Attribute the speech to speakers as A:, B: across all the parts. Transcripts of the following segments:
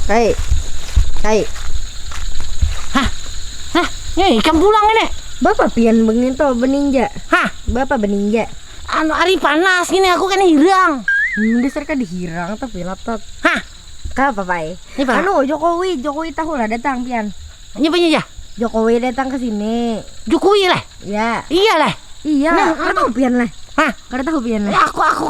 A: Kai, kai.
B: Hah? Hah? Nih, ikan pulang ini.
A: Bapak pian bengin to beninja.
B: Hah?
A: Bapak beninja.
B: Anu hari panas gini aku kan hirang.
A: Dasar ka dihirang tapi laptop.
B: Hah?
A: Ka apa pai?
B: Ini Pak.
A: Anu Jokowi tahu lah datang pian.
B: Ini apa aja?
A: Jokowi datang ke sini.
B: Jokowi lah.
A: Ya.
B: Iya lah.
A: Iya.
B: Nah,
A: Kada tahu pian lah.
B: Hah?
A: Kada tahu pian lah.
B: Aku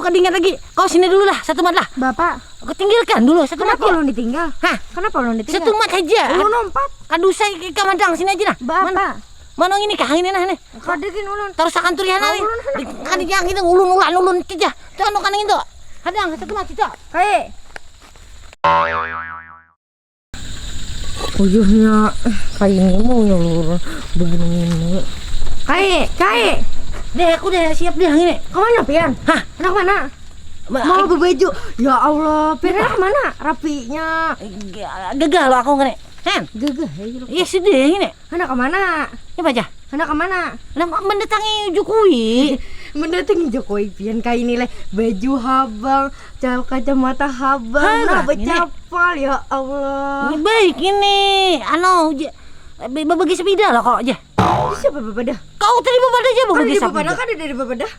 B: kedingat lagi. Kau sini dulu lah, satu mat lah.
A: Bapak,
B: Aku tinggalkan dulu satu mat
A: kenapa
B: ya.
A: ulun ditinggal?
B: Hah?
A: Kenapa ulun ditinggal?
B: Satu mat aja.
A: Ulun lompat.
B: Kadusai ke madang sini aja nah.
A: Bapak,
B: Mana ini kah ini nah nih.
A: kadekin ulun.
B: Terus akan turihan nih.
A: Ulun,
B: Kan yang itu ulun aja. Tuh anu kan itu. Hadang satu mat itu.
A: Kai. Ujungnya kayak ini mau nyolur bahan ini. Kai.
B: Deh aku udah siap deh ini.
A: Kemana pian?
B: Hah?
A: Anak mana? Mau berbaju. Ya Allah, pian anak mana? Rapinya.
B: Gagal lo aku ngene. Hen.
A: Gagah ya.
B: Iya sedih ini.
A: Anak kemana?
B: Ini baca.
A: Anak kemana?
B: Nama mendatangi Jokowi.
A: Mendatangi Jokowi pian kayak ini leh baju habang, kacamata habang,
B: Hah,
A: nah becapal ya Allah.
B: Ini baik ini. Anu berbagi sepeda lah kok aja.
A: Siapa bapak dah?
B: Kau tadi berbagi aja
A: Kan
B: berbagi
A: di bapak
B: sepeda.
A: dah, kan ada dari bapak dah.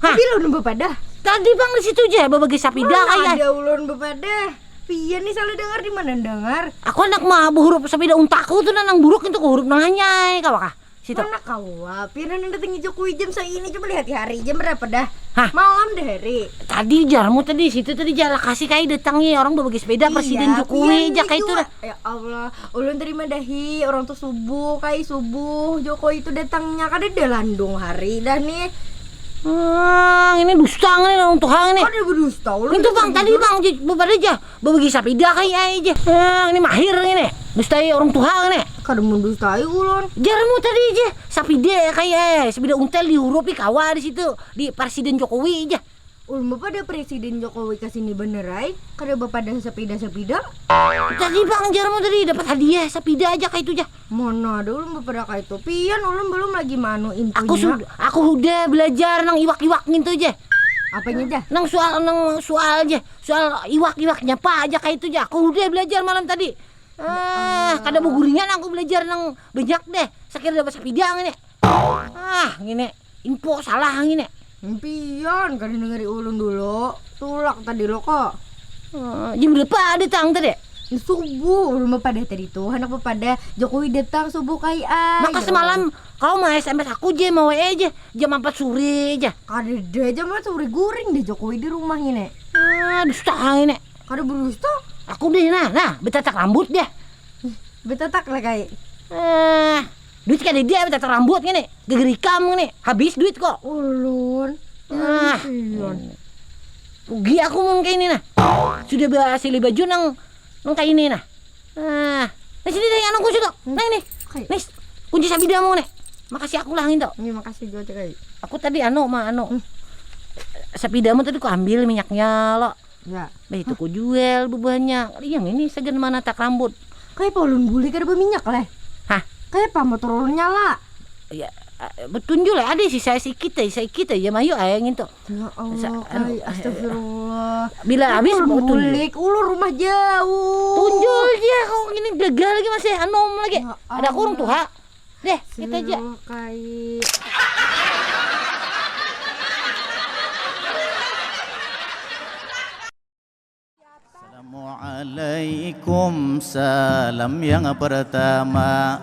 B: Hah?
A: Bilang ulun bapak dah.
B: Tadi bang di situ aja berbagi sepeda
A: Mana
B: kayak.
A: ada ulun bapak dah. Pian nih salah dengar di mana dengar?
B: Aku anak mah huruf sepeda untaku tuh nang buruk itu huruf nanganyai kau kah? Situ.
A: Mana kau? Pian datengin Jokowi jam segini coba lihat hari jam berapa dah?
B: Hah?
A: Malam dah hari.
B: Tadi jarmu tadi situ tadi jalan kasih kayak datangi orang berbagi sepeda Presiden
A: Iya,
B: Jokowi
A: pian
B: aja
A: nih
B: kayak itu
A: juga.
B: dah.
A: Ya Allah, ulun terima dahi orang tuh subuh Jokowi itu datangnya kan ada landung hari dah nih.
B: Ini dusta nih orang Tuhan nih.
A: Kok dia berdusta? Ulun
B: Itu bang tadi bang berbagi aja berbagi sepeda kayak aja. Ini mahir ini. Dustai orang Tuhan nih.
A: kada mendustai ulun.
B: Jarmu tadi aja sepeda kayak sepeda untel di huruf kawa di situ di Presiden Jokowi aja.
A: Ulun bapak ada Presiden Jokowi kesini benerai. Kada bapak ada sepeda.
B: Tadi bang jarmu tadi dapat hadiah sepeda aja kayak itu aja.
A: Mana ada ulun bapak ada kayak itu. Pian ulun belum lagi manu infonya.
B: Aku udah belajar nang iwak gitu aja.
A: Apanya aja?
B: Nang soal aja. Soal iwak-iwaknya pak aja kayak itu aja. Aku udah belajar malam tadi. Kada mau guringan aku belajar nang banyak deh. Sekira dapat sepeda ngene. Ngene info salah ngene.
A: Pian kada dengeri ulun dulu. Tulak tadi lo kok.
B: Jam berapa datang tadi?
A: Subuh ulun bapak ada tadi tuh. Anak bapak ada Jokowi datang subuh kayak
B: Maka semalam kau mau SMS aku aja mau WA aja jam 4 sore aja.
A: kada ada aja mah sore guring deh Jokowi di rumah ini.
B: Dusta ngene.
A: Kada berusta.
B: Aku deh nah betatak rambut deh.
A: Betatak lah kayak.
B: Duit kada dia betatak rambut ngene. Gegerikam ngene. Habis duit kok.
A: Ulun. Pian.
B: Rugi aku mun kayak ini nah. Sudah berhasil baju nang kayak ini nah. Nah sini deh anu kunci tuh. Nah ini. Nih kunci sabidamu nih. Makasih aku lahing tuh.
A: Ini makasih juga kayak.
B: Aku tadi anu. Sabidamu tadi ku ambil minyaknya lo.
A: Ya.
B: Bah itu ku jual bebanyak. Yang ini segan mana tak rambut.
A: Kayak ulun buli kada berminyak leh.
B: Hah?
A: Kayak motor ulun nyala.
B: Ya betunjul ada sih saya kita ya mayu ayang itu.
A: Ya Allah, kayak astagfirullah.
B: Bila habis mau tunjul.
A: bulik, ulur rumah jauh.
B: Tunjul dia kau ini gagal lagi masih anom lagi.
A: Ya
B: Ada kurang tuh ha. Deh, kita aja.
A: Kayak
C: Assalamualaikum, salam yang pertama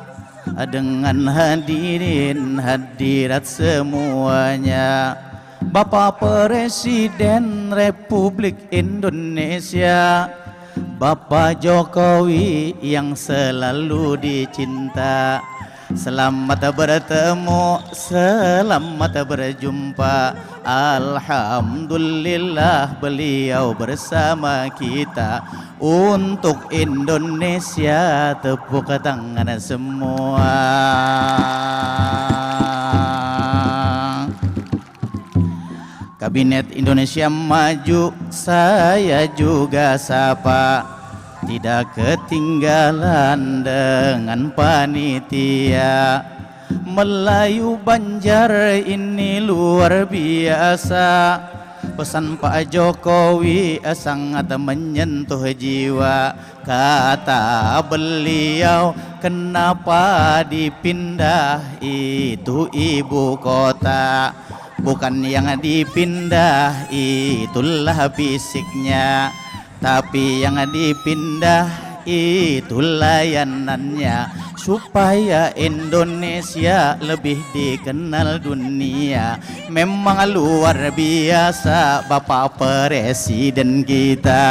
C: dengan hadirin hadirat semuanya. Bapak Presiden Republik Indonesia, Bapak Jokowi yang selalu dicinta. Selamat bertemu, selamat berjumpa. Alhamdulillah beliau bersama kita. Untuk Indonesia tepuk tangan semua. Kabinet Indonesia Maju saya juga sapa. Tidak ketinggalan dengan panitia. Melayu Banjar ini luar biasa. Pesan Pak Jokowi sangat menyentuh jiwa. Kata beliau, kenapa dipindah itu ibu kota? Bukan yang dipindah itulah fisiknya, tapi yang dipindah itu layanannya, supaya Indonesia lebih dikenal dunia. Memang luar biasa Bapak Presiden kita.